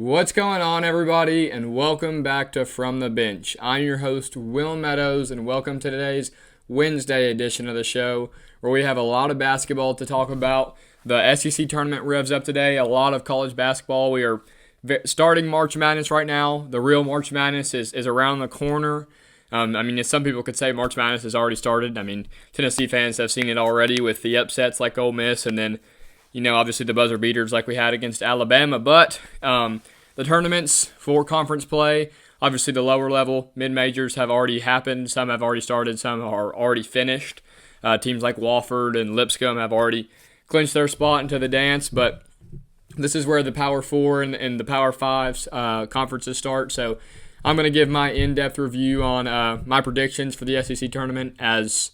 What's going on, everybody, and welcome back to From the Bench. I'm your host, Will Meadows, and welcome to today's Wednesday edition of the show, where we have a lot of basketball to talk about. The SEC tournament revs up today, a lot of college basketball. We are starting March Madness right now. The real March Madness is around the corner. Some people could say March Madness has already started. Tennessee fans have seen it already with the upsets like Ole Miss and then obviously the buzzer beaters like we had against Alabama. But the tournaments for conference play, obviously the lower level mid-majors have already happened. Some have already started. Some are already finished. Teams like Wofford and Lipscomb have already clinched their spot into the dance. But this is where the Power Four and the Power Fives conferences start. So I'm going to give my in-depth review on my predictions for the SEC tournament as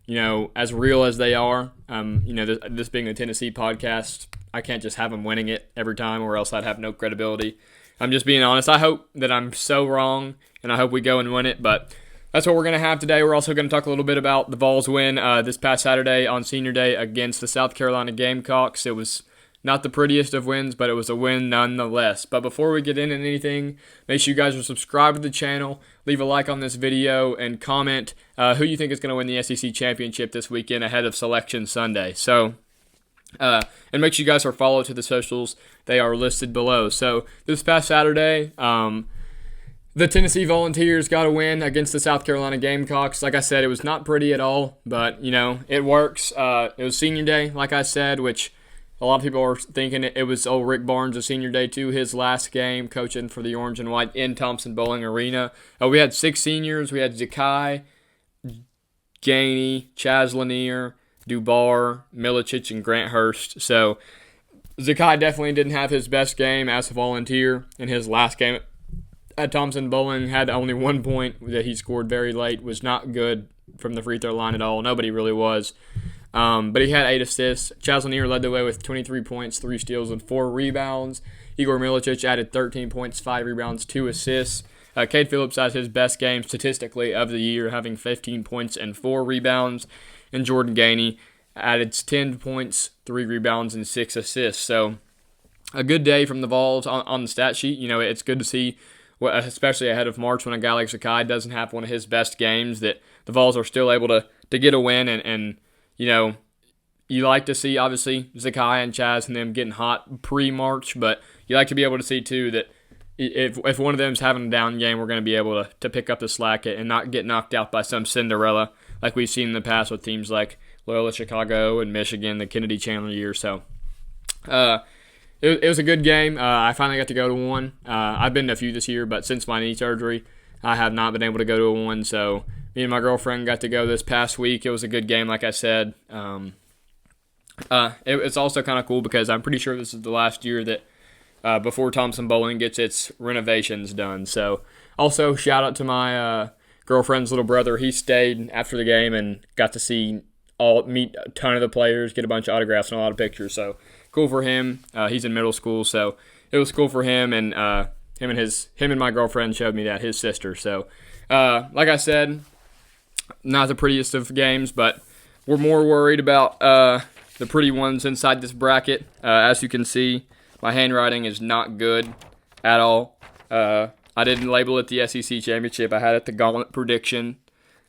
real as they are. This being the Tennessee podcast, I can't just have them winning it every time or else I'd have no credibility. I'm just being honest. I hope that I'm so wrong, and I hope we go and win it, but that's what we're going to have today. We're also going to talk a little bit about the Vols win this past Saturday on Senior Day against the South Carolina Gamecocks. It was not the prettiest of wins, but it was a win nonetheless. But before we get into anything, make sure you guys are subscribed to the channel, leave a like on this video, and comment who you think is going to win the SEC championship this weekend ahead of Selection Sunday. And make sure you guys are followed to the socials. They are listed below. So this past Saturday, the Tennessee Volunteers got a win against the South Carolina Gamecocks. Like I said, it was not pretty at all, but, it works. It was Senior Day, like I said, which a lot of people are thinking it was old Rick Barnes' Senior Day too, his last game coaching for the Orange and White in Thompson-Boling Arena. We had 6 seniors. We had Zakai, Gainey, Chaz Lanier, Dubar, Milicic, and Grant Hurst. So Zakai definitely didn't have his best game as a Volunteer in his last game at Thompson-Boling. Had only 1 point that he scored very late. Was not good from the free throw line at all. Nobody really was. But he had 8 assists. Chaz Lanier led the way with 23 points, 3 steals, and 4 rebounds. Igor Milicic added 13 points, 5 rebounds, 2 assists. Cade Phillips had his best game statistically of the year, having 15 points and 4 rebounds. And Jordan Gainey added 10 points, 3 rebounds, and 6 assists. So a good day from the Vols on the stat sheet. It's good to see, especially ahead of March when a guy like Zakai doesn't have one of his best games, that the Vols are still able to get a win. And you like to see, obviously, Zakai and Chaz and them getting hot pre-March, but you like to be able to see, too, that if one of them's having a down game, we're going to be able to pick up the slack and not get knocked out by some Cinderella like we've seen in the past with teams like Loyola Chicago and Michigan, the Kennedy Chandler year. So it was a good game. I finally got to go to one. I've been to a few this year, but since my knee surgery, I have not been able to go to one. So me and my girlfriend got to go this past week. It was a good game, like I said. It's also kind of cool because I'm pretty sure this is the last year that before Thompson-Boling gets its renovations done. So also shout out to my girlfriend's little brother. He stayed after the game and got to meet a ton of the players, get a bunch of autographs and a lot of pictures. So cool for him. He's in middle school, so it was cool for him. And him and my girlfriend showed me that, his sister. So like I said, not the prettiest of games, but we're more worried about the pretty ones inside this bracket. As you can see, my handwriting is not good at all. I didn't label it the SEC Championship. I had it the Gauntlet Prediction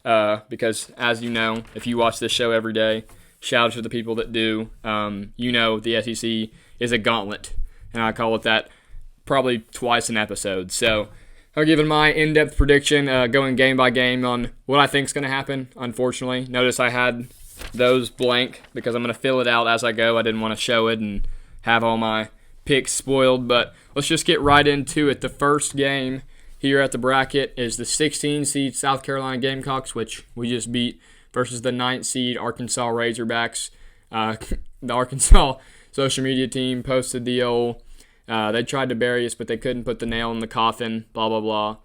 because, as you know, if you watch this show every day, shout out to the people that do. The SEC is a gauntlet, and I call it that probably twice an episode. So I'm giving my in-depth prediction, going game by game on what I think is going to happen, unfortunately. Notice I had those blank because I'm going to fill it out as I go. I didn't want to show it and have all my picks spoiled, but let's just get right into it. The first game here at the bracket is the 16 seed South Carolina Gamecocks, which we just beat, versus the 9th seed Arkansas Razorbacks. The Arkansas social media team posted the old, they tried to bury us, but they couldn't put the nail in the coffin, blah, blah, blah.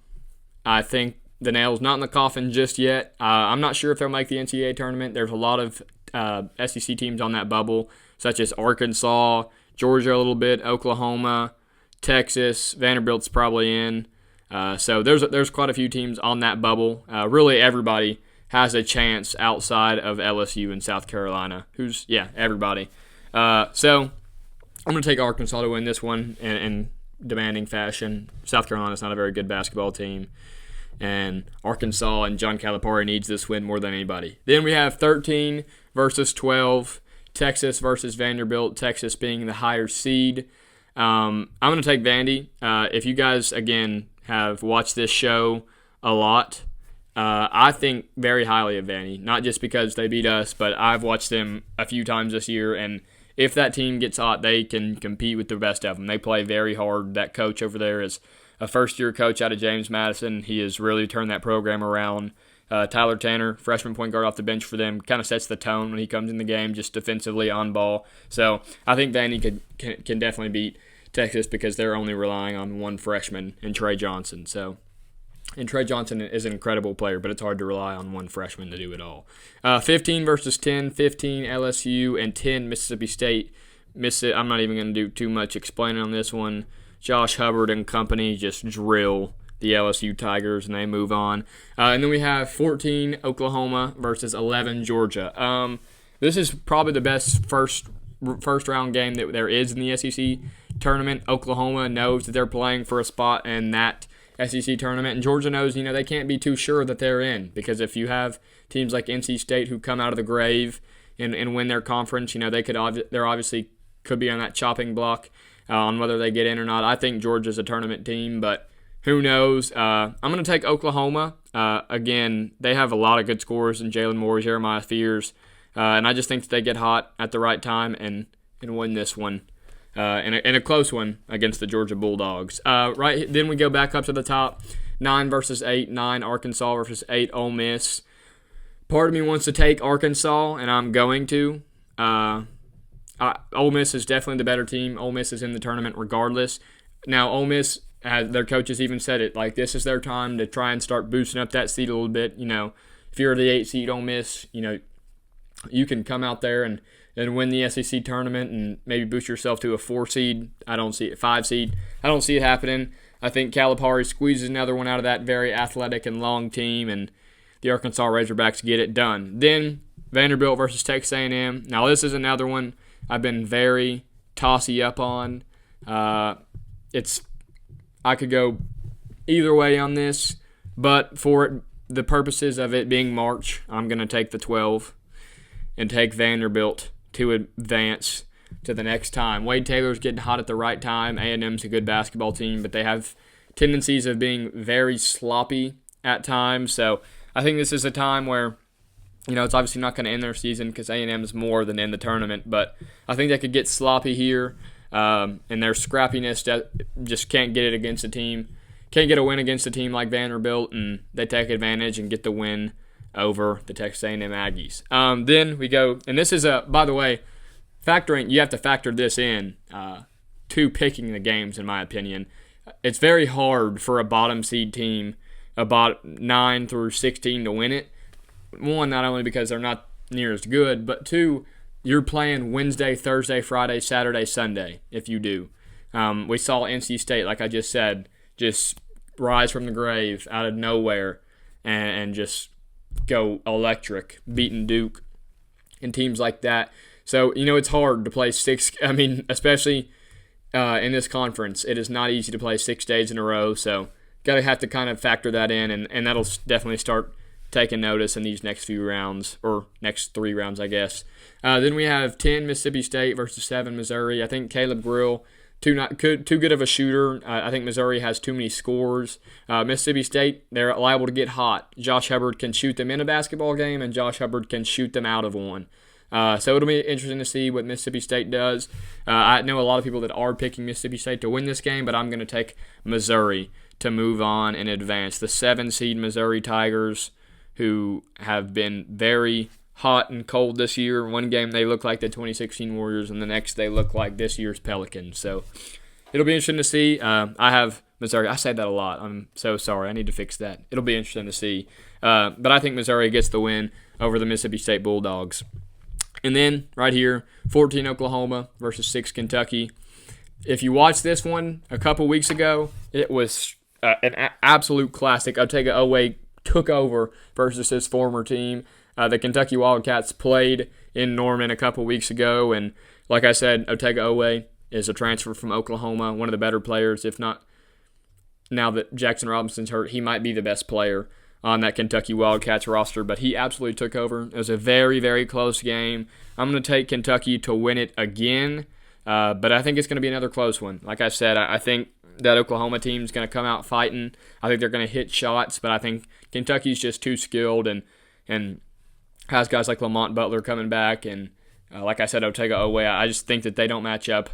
I think the nail's not in the coffin just yet. I'm not sure if they'll make the NCAA tournament. There's a lot of SEC teams on that bubble, such as Arkansas, Georgia a little bit, Oklahoma, Texas, Vanderbilt's probably in. So there's quite a few teams on that bubble. Really everybody has a chance outside of LSU and South Carolina. Everybody. So I'm going to take Arkansas to win this one and demanding fashion. South Carolina's not a very good basketball team. And Arkansas and John Calipari needs this win more than anybody. Then we have 13 versus 12, Texas versus Vanderbilt, Texas being the higher seed. I'm going to take Vandy. If you guys, again, have watched this show a lot, I think very highly of Vandy. Not just because they beat us, but I've watched them a few times this year, and if that team gets hot, they can compete with the best of them. They play very hard. That coach over there is a first-year coach out of James Madison. He has really turned that program around. Tyler Tanner, freshman point guard off the bench for them, kind of sets the tone when he comes in the game, just defensively on ball. So I think Vandy can definitely beat Texas because they're only relying on one freshman in Trey Johnson. And Trey Johnson is an incredible player, but it's hard to rely on one freshman to do it all. 15 versus 10, 15 LSU, and 10 Mississippi State. I'm not even going to do too much explaining on this one. Josh Hubbard and company just drill the LSU Tigers, and they move on. And then we have 14 Oklahoma versus 11 Georgia. This is probably the best first round game that there is in the SEC tournament. Oklahoma knows that they're playing for a spot in that SEC tournament, and Georgia knows, they can't be too sure that they're in, because if you have teams like NC State who come out of the grave and win their conference, they're obviously could be on that chopping block on whether they get in or not. I think Georgia's a tournament team, but who knows? I'm going to take Oklahoma. Again, they have a lot of good scorers in Jalen Moore, Jeremiah Fears, and I just think that they get hot at the right time and win this one. In a close one against the Georgia Bulldogs. Right then we go back up to the top, 9 versus 8, 9 Arkansas versus 8 Ole Miss. Part of me wants to take Arkansas, and I'm going to. Ole Miss is definitely the better team. Ole Miss is in the tournament regardless. Now, Ole Miss, their coaches even said it, like this is their time to try and start boosting up that seed a little bit. If you're the 8 seed Ole Miss, you can come out there and win the SEC tournament and maybe boost yourself to a 4 seed. I don't see it. 5 seed. I don't see it happening. I think Calipari squeezes another one out of that very athletic and long team, and the Arkansas Razorbacks get it done. Then Vanderbilt versus Texas A&M. Now this is another one I've been very tossy up on. I could go either way on this, but for the purposes of it being March, I'm going to take the 12 and take Vanderbilt to advance to the next time. Wade Taylor's getting hot at the right time. A&M's a good basketball team, but they have tendencies of being very sloppy at times. So I think this is a time where, it's obviously not going to end their season because A&M is more than in the tournament, but I think they could get sloppy here, and their scrappiness just can't get it against a team. Can't get a win against a team like Vanderbilt, and they take advantage and get the win over the Texas A&M Aggies. Then we go, and this is by the way, you have to factor this in to picking the games, in my opinion. It's very hard for a bottom seed team, about 9 through 16, to win it. One, not only because they're not near as good, but two, you're playing Wednesday, Thursday, Friday, Saturday, Sunday, if you do. We saw NC State, like I just said, just rise from the grave out of nowhere and just go electric, beating Duke and teams like that. So, it's hard to play especially in this conference. It is not easy to play 6 days in a row, so have to kind of factor that in, and that'll definitely start taking notice in these next few rounds, or next 3 rounds, I guess. Then we have 10 Mississippi State versus 7 Missouri. I think Caleb Grill, too good of a shooter. I think Missouri has too many scores. Mississippi State, they're liable to get hot. Josh Hubbard can shoot them in a basketball game, and Josh Hubbard can shoot them out of one. So it'll be interesting to see what Mississippi State does. I know a lot of people that are picking Mississippi State to win this game, but I'm going to take Missouri to move on and advance. The 7 seed Missouri Tigers, who have been very hot and cold this year. One game they look like the 2016 Warriors, and the next they look like this year's Pelicans. So it'll be interesting to see. I have Missouri. I say that a lot. I'm so sorry. I need to fix that. It'll be interesting to see. But I think Missouri gets the win over the Mississippi State Bulldogs. And then right here, 14 Oklahoma versus 6 Kentucky. If you watched this one a couple weeks ago, it was an absolute classic. Otega Oweh took over versus his former team. The Kentucky Wildcats played in Norman a couple weeks ago, and like I said, Otega Oweh is a transfer from Oklahoma, one of the better players, if not now that Jackson Robinson's hurt, he might be the best player on that Kentucky Wildcats roster, but he absolutely took over. It was a very, very close game. I'm going to take Kentucky to win it again, but I think it's going to be another close one. Like I said, I think that Oklahoma team is going to come out fighting. I think they're going to hit shots, but I think Kentucky's just too skilled and has guys like Lamont Butler coming back, and like I said, Otega Oweh. I just think that they don't match up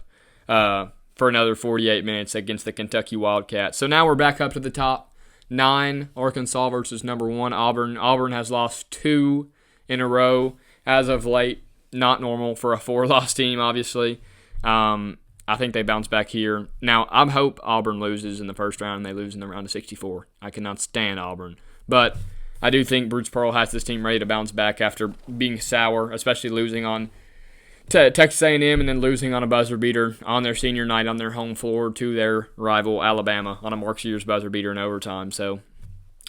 for another 48 minutes against the Kentucky Wildcats. So now we're back up to the top 9, Arkansas versus number 1, Auburn. Auburn has lost 2 in a row as of late. Not normal for a 4-loss team, obviously. I think they bounce back here. Now, I hope Auburn loses in the first round and they lose in the round of 64. I cannot stand Auburn. But I do think Bruce Pearl has this team ready to bounce back after being sour, especially losing on to Texas A&M and then losing on a buzzer beater on their senior night on their home floor to their rival Alabama on a Mark Sears buzzer beater in overtime. So,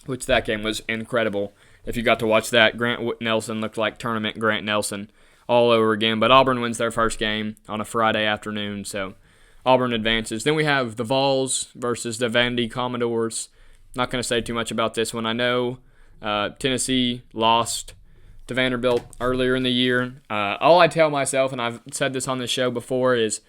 which that game was incredible. If you got to watch that, Grant Nelson looked like tournament Grant Nelson all over again. But Auburn wins their first game on a Friday afternoon, so Auburn advances. Then we have the Vols versus the Vandy Commodores. Not going to say too much about this one. I know Tennessee lost to Vanderbilt earlier in the year. All I tell myself, and I've said this on the show before, is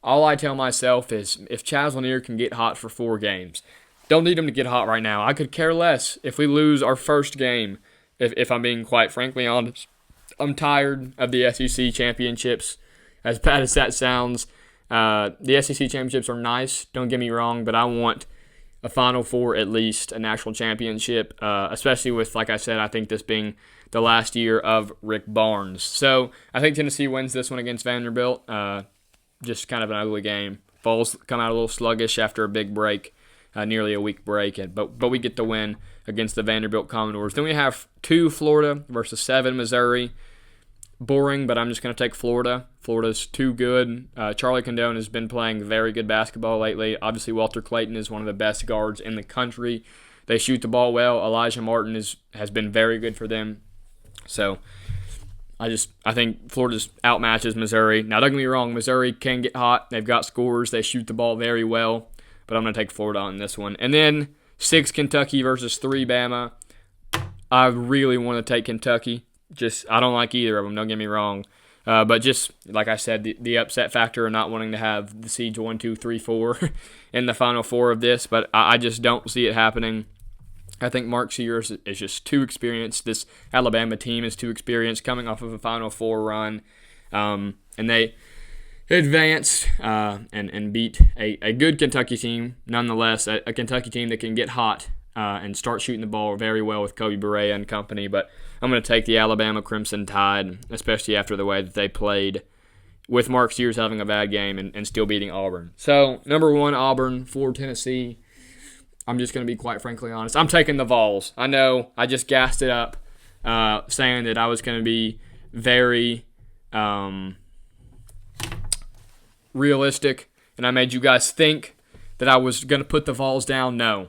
if Chaz Lanier can get hot for 4 games, don't need him to get hot right now. I could care less if we lose our first game, if I'm being quite frankly honest. I'm tired of the SEC championships, as bad as that sounds. The SEC championships are nice, don't get me wrong, but I want a Final Four at least, a national championship, especially with, like I said, I think this being the last year of Rick Barnes. So I think Tennessee wins this one against Vanderbilt. Just kind of an ugly game. Vols come out a little sluggish after a big break, nearly a week break, but we get the win against the Vanderbilt Commodores. Then we have 2 Florida versus 7 Missouri. Boring, but I'm just going to take Florida. Florida's too good. Charlie Condone has been playing very good basketball lately. Obviously, Walter Clayton is one of the best guards in the country. They shoot the ball well. Elijah Martin has been very good for them. So I think Florida's outmatches Missouri. Now, don't get me wrong, Missouri can get hot. They've got scores. They shoot the ball very well. But I'm going to take Florida on this one. And then 6 Kentucky versus 3 Bama. I really want to take Kentucky. I don't like either of them, don't get me wrong. But just, like I said, the upset factor of not wanting to have the seeds 1, 2, 3, 4 in the Final Four of this. But I just don't see it happening. I think Mark Sears is just too experienced. This Alabama team is too experienced coming off of a Final Four run. And they advanced and beat a good Kentucky team, nonetheless, a Kentucky team that can get hot and start shooting the ball very well with Kobe Barea and company. But I'm going to take the Alabama Crimson Tide, especially after the way that they played with Mark Sears having a bad game and still beating Auburn. So, number 1, Auburn, 4, Tennessee. I'm just going to be quite frankly honest. I'm taking the Vols. I know I just gassed it up saying that I was going to be very realistic, and I made you guys think that I was going to put the Vols down. No.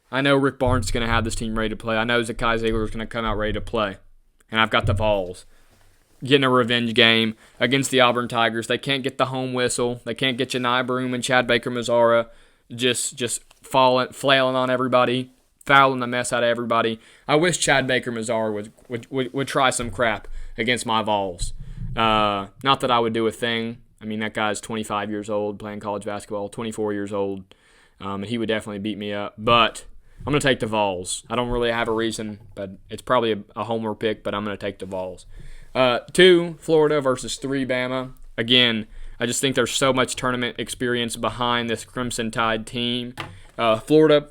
I know Rick Barnes is going to have this team ready to play. I know Zakai Ziegler is going to come out ready to play. And I've got the Vols getting a revenge game against the Auburn Tigers. They can't get the home whistle. They can't get Janai Broome and Chad Baker-Mazara just flailing on everybody, fouling the mess out of everybody. I wish Chad Baker-Mazara would try some crap against my Vols. Not that I would do a thing. I mean, that guy's 25 years old playing college basketball, 24 years old. And he would definitely beat me up. But I'm going to take the Vols. I don't really have a reason, but it's probably a homer pick, but I'm going to take the Vols. 2, Florida versus 3, Bama. Again, I just think there's so much tournament experience behind this Crimson Tide team. Florida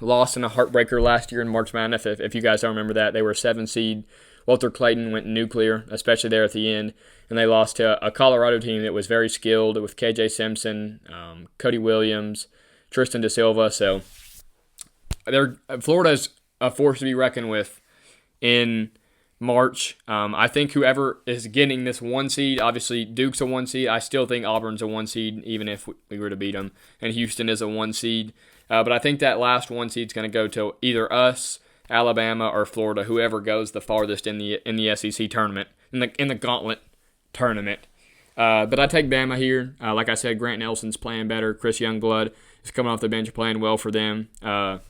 lost in a heartbreaker last year in March Madness. If you guys don't remember that, they were a 7 seed. Walter Clayton went nuclear, especially there at the end, and they lost to a Colorado team that was very skilled with KJ Simpson, Cody Williams, Tristan Da Silva. So Florida's a force to be reckoned with in March. I think whoever is getting this 1 seed, obviously Duke's a 1 seed. I still think Auburn's a 1 seed, even if we were to beat them. And Houston is a 1 seed. But I think that last 1 seed is going to go to either us, Alabama, or Florida, whoever goes the farthest in the SEC tournament, in the Gauntlet tournament. But I take Bama here. Like I said, Grant Nelson's playing better. Chris Youngblood is coming off the bench playing well for them. And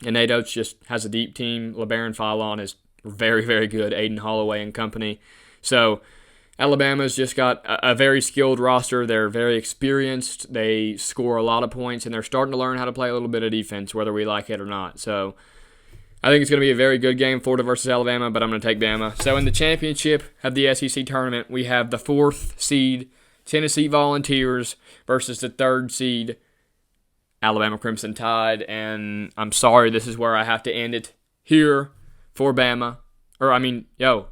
Nate Oates just has a deep team. LeBaron Philon is very, very good. Aiden Holloway and company. So Alabama's just got a very skilled roster. They're very experienced. They score a lot of points, and they're starting to learn how to play a little bit of defense, whether we like it or not. So I think it's going to be a very good game, Florida versus Alabama, but I'm going to take Bama. So in the championship of the SEC tournament, we have the 4th seed Tennessee Volunteers versus the 3rd seed Alabama Crimson Tide. And I'm sorry, this is where I have to end it here for Bama. No,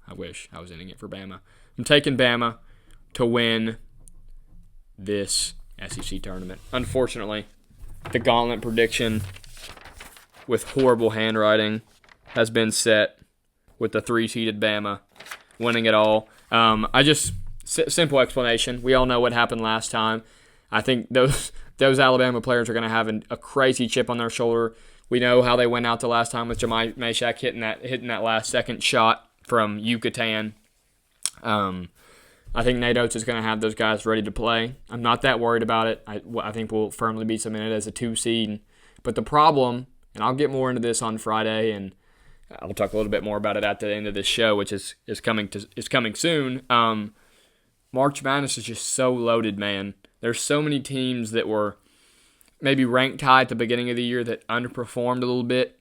I wish I was ending it for Bama. I'm taking Bama to win this SEC tournament. Unfortunately, the gauntlet prediction with horrible handwriting has been set with the 3-seeded Bama winning it all. Simple explanation. We all know what happened last time. I think those Alabama players are going to have a crazy chip on their shoulder. We know how they went out the last time with Jemai Meshack hitting that last second shot from Yucatan. I think Nate Oates is going to have those guys ready to play. I'm not that worried about it. I think we'll firmly be cemented as a 2 seed. But the problem, and I'll get more into this on Friday, and I'll talk a little bit more about it at the end of this show, which is coming soon. March Madness is just so loaded, man. There's so many teams that were maybe ranked high at the beginning of the year that underperformed a little bit.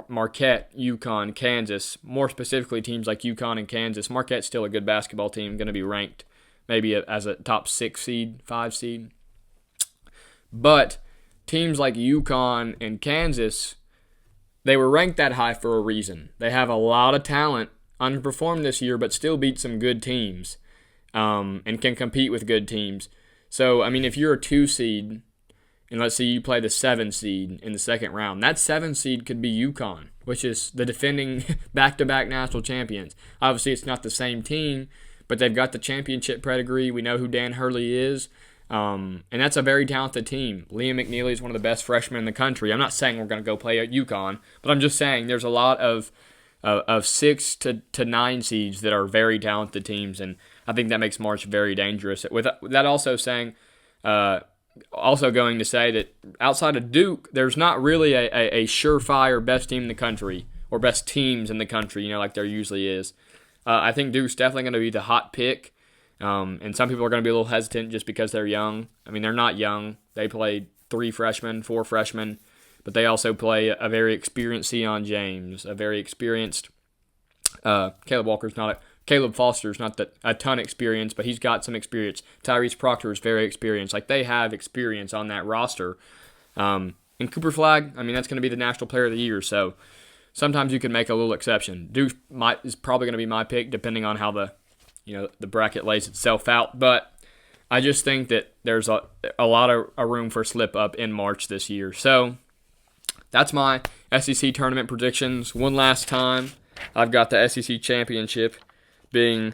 Marquette, UConn, Kansas, more specifically teams like UConn and Kansas. Marquette's still a good basketball team, going to be ranked maybe as a top 6 seed, 5 seed. But teams like UConn and Kansas, they were ranked that high for a reason. They have a lot of talent, underperformed this year, but still beat some good teams and can compete with good teams. So, if you're a 2 seed, and let's say you play the 7 seed in the second round, that 7 seed could be UConn, which is the defending back-to-back national champions. Obviously, it's not the same team, but they've got the championship pedigree. We know who Dan Hurley is, and that's a very talented team. Liam McNeely is one of the best freshmen in the country. I'm not saying we're going to go play at UConn, but I'm just saying there's a lot of 6 to 9 seeds that are very talented teams, and I think that makes March very dangerous. With that also saying, also going to say that outside of Duke, there's not really a surefire best team in the country or best teams in the country, like there usually is. I think Duke's definitely going to be the hot pick, and some people are going to be a little hesitant just because they're young. They're not young. They play 4 freshmen, but they also play a very experienced Sion James, a very experienced Caleb Foster's not a ton of experience, but he's got some experience. Tyrese Proctor is very experienced. They have experience on that roster. And Cooper Flagg, that's going to be the National Player of the Year, so sometimes you can make a little exception. Duke is probably going to be my pick, depending on how the bracket lays itself out. But I just think that there's a lot of room for slip up in March this year. So that's my SEC tournament predictions. One last time, I've got the SEC championship being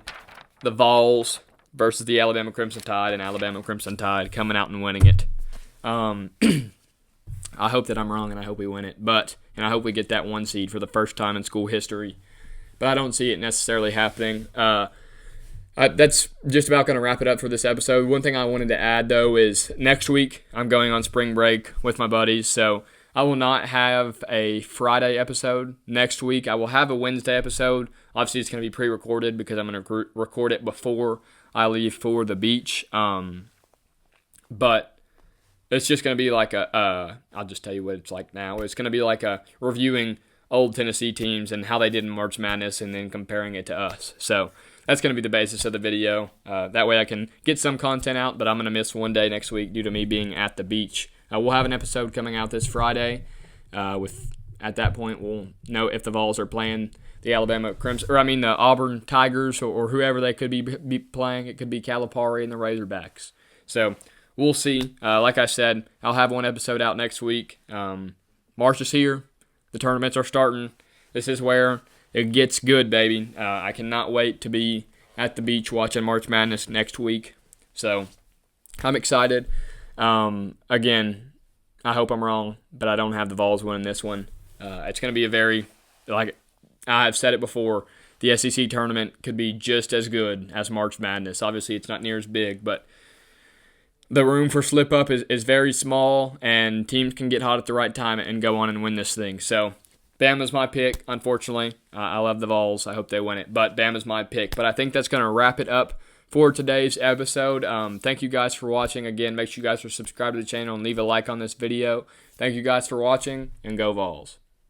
the Vols versus the Alabama Crimson Tide, and Alabama Crimson Tide coming out and winning it. I hope that I'm wrong, and I hope we win it. And I hope we get that 1 seed for the first time in school history. But I don't see it necessarily happening. That's just about going to wrap it up for this episode. One thing I wanted to add, though, is next week I'm going on spring break with my buddies, so I will not have a Friday episode next week. I will have a Wednesday episode. Obviously, it's going to be pre-recorded because I'm going to record it before I leave for the beach. But it's just going to be like I'll just tell you what it's like now. It's going to be like a reviewing old Tennessee teams and how they did in March Madness and then comparing it to us. So that's going to be the basis of the video. That way I can get some content out, but I'm going to miss one day next week due to me being at the beach. We'll have an episode coming out this Friday. At that point, we'll know if the Vols are playing the Alabama Crimson, the Auburn Tigers or whoever they could be playing. It could be Calipari and the Razorbacks. So we'll see. Like I said, I'll have one episode out next week. March is here. The tournaments are starting. This is where it gets good, baby. I cannot wait to be at the beach watching March Madness next week. So I'm excited. Again, I hope I'm wrong, but I don't have the Vols winning this one. It's going to be I've said it before, the SEC tournament could be just as good as March Madness. Obviously, it's not near as big, but the room for slip-up is very small, and teams can get hot at the right time and go on and win this thing. So Bama's my pick, unfortunately. I love the Vols. I hope they win it, but Bama's my pick. But I think that's going to wrap it up for today's episode. Thank you guys for watching. Again, make sure you guys are subscribed to the channel and leave a like on this video. Thank you guys for watching, and go Vols.